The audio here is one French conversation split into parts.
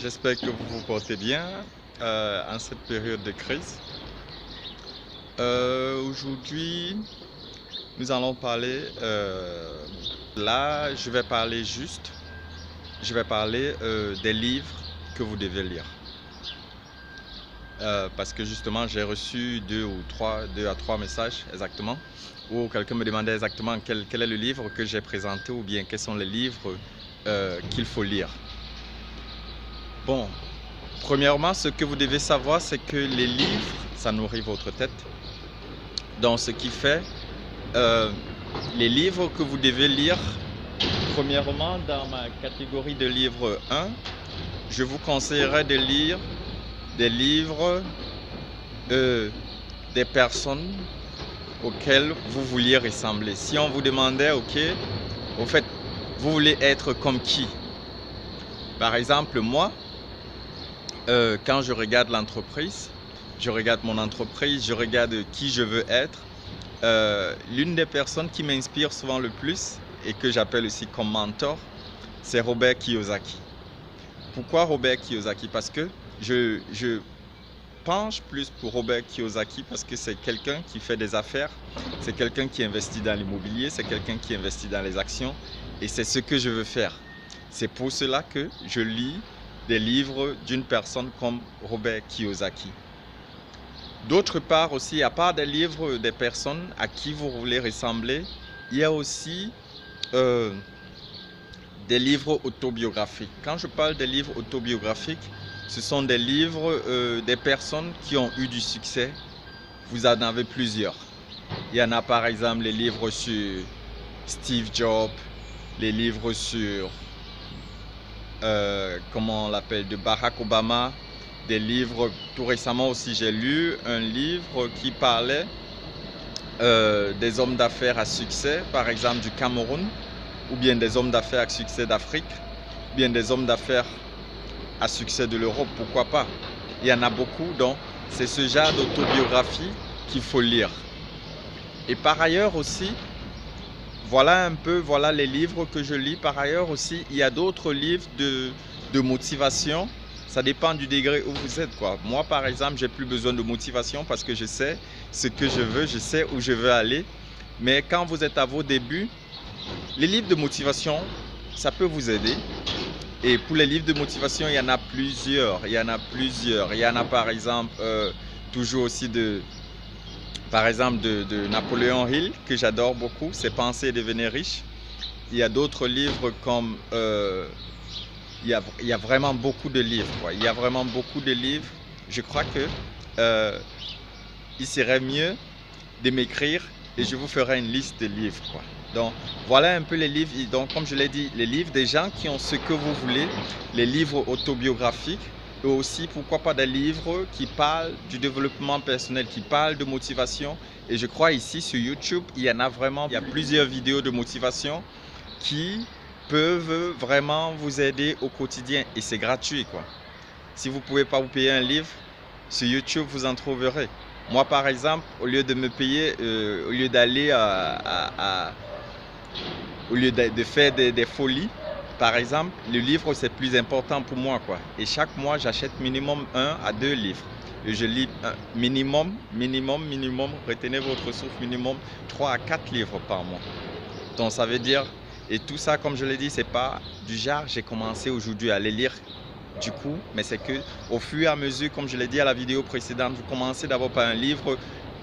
j'espère que vous vous portez bien en cette période de crise. Aujourd'hui, nous allons parler, là je vais parler des livres que vous devez lire. Parce que justement j'ai reçu deux à trois messages exactement, où quelqu'un me demandait exactement quel est le livre que j'ai présenté ou bien quels sont les livres qu'il faut lire. Bon, premièrement, ce que vous devez savoir, c'est que les livres, ça nourrit votre tête. Donc ce qui fait, les livres que vous devez lire, premièrement, dans ma catégorie de livres 1, je vous conseillerais de lire des livres des personnes auxquelles vous vouliez ressembler. Si on vous demandait, ok, au fait, vous voulez être comme qui? Par exemple, moi, quand je regarde l'entreprise, je regarde mon entreprise, je regarde qui je veux être, l'une des personnes qui m'inspire souvent le plus et que j'appelle aussi comme mentor, c'est Robert Kiyosaki. Pourquoi Robert Kiyosaki? Parce que je penche plus pour Robert Kiyosaki parce que c'est quelqu'un qui fait des affaires, c'est quelqu'un qui investit dans l'immobilier, c'est quelqu'un qui investit dans les actions et c'est ce que je veux faire. C'est pour cela que je lis des livres d'une personne comme Robert Kiyosaki. D'autre part aussi, à part des livres des personnes à qui vous voulez ressembler, il y a aussi des livres autobiographiques. Quand je parle des livres autobiographiques, ce sont des livres des personnes qui ont eu du succès. Vous en avez plusieurs. Il y en a par exemple les livres sur Steve Jobs, les livres sur, comment on l'appelle, de Barack Obama, des livres, tout récemment aussi j'ai lu un livre qui parlait des hommes d'affaires à succès, par exemple du Cameroun, ou bien des hommes d'affaires à succès d'Afrique, ou bien des hommes d'affaires à succès de l'Europe, pourquoi pas. Il y en a beaucoup, donc c'est ce genre d'autobiographie qu'il faut lire. Et par ailleurs aussi, voilà un peu, voilà les livres que je lis. Par ailleurs aussi, il y a d'autres livres de motivation. Ça dépend du degré où vous êtes, quoi. Moi, par exemple, j'ai plus besoin de motivation parce que je sais ce que je veux, je sais où je veux aller. Mais quand vous êtes à vos débuts, les livres de motivation, ça peut vous aider. Et pour les livres de motivation, il y en a plusieurs. Il y en a par exemple, toujours aussi de Napoléon Hill, que j'adore beaucoup, c'est Penser et devenir riche. Il y a d'autres livres comme... il y a vraiment beaucoup de livres, quoi. Il y a vraiment beaucoup de livres. Je crois que il serait mieux de m'écrire et je vous ferai une liste de livres, quoi. Donc voilà un peu les livres. Donc comme je l'ai dit, les livres des gens qui ont ce que vous voulez, les livres autobiographiques et aussi pourquoi pas des livres qui parlent du développement personnel, qui parlent de motivation. Et je crois ici sur YouTube, il y en a vraiment, il y a plusieurs vidéos de motivation qui peuvent vraiment vous aider au quotidien et c'est gratuit, quoi. Si vous ne pouvez pas vous payer un livre, sur YouTube vous en trouverez. Moi par exemple, au lieu de me payer, au lieu d'aller au lieu de faire des folies, par exemple, le livre c'est plus important pour moi, quoi. Et chaque mois j'achète minimum 1 à 2 livres. Et je lis minimum, retenez votre souffle, minimum 3 à 4 livres par mois. Donc ça veut dire, et tout ça comme je l'ai dit, c'est pas du genre j'ai commencé aujourd'hui à les lire du coup, mais c'est que au fur et à mesure, comme je l'ai dit à la vidéo précédente, vous commencez d'abord par un livre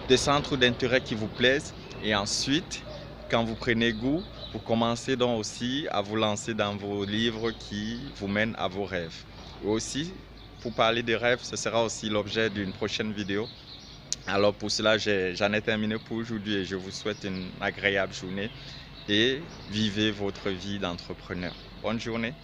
de centre d'intérêt qui vous plaise et ensuite, quand vous prenez goût, vous commencez donc aussi à vous lancer dans vos livres qui vous mènent à vos rêves. Et aussi, pour parler des rêves, ce sera aussi l'objet d'une prochaine vidéo. Alors pour cela, j'en ai terminé pour aujourd'hui et je vous souhaite une agréable journée et vivez votre vie d'entrepreneur. Bonne journée.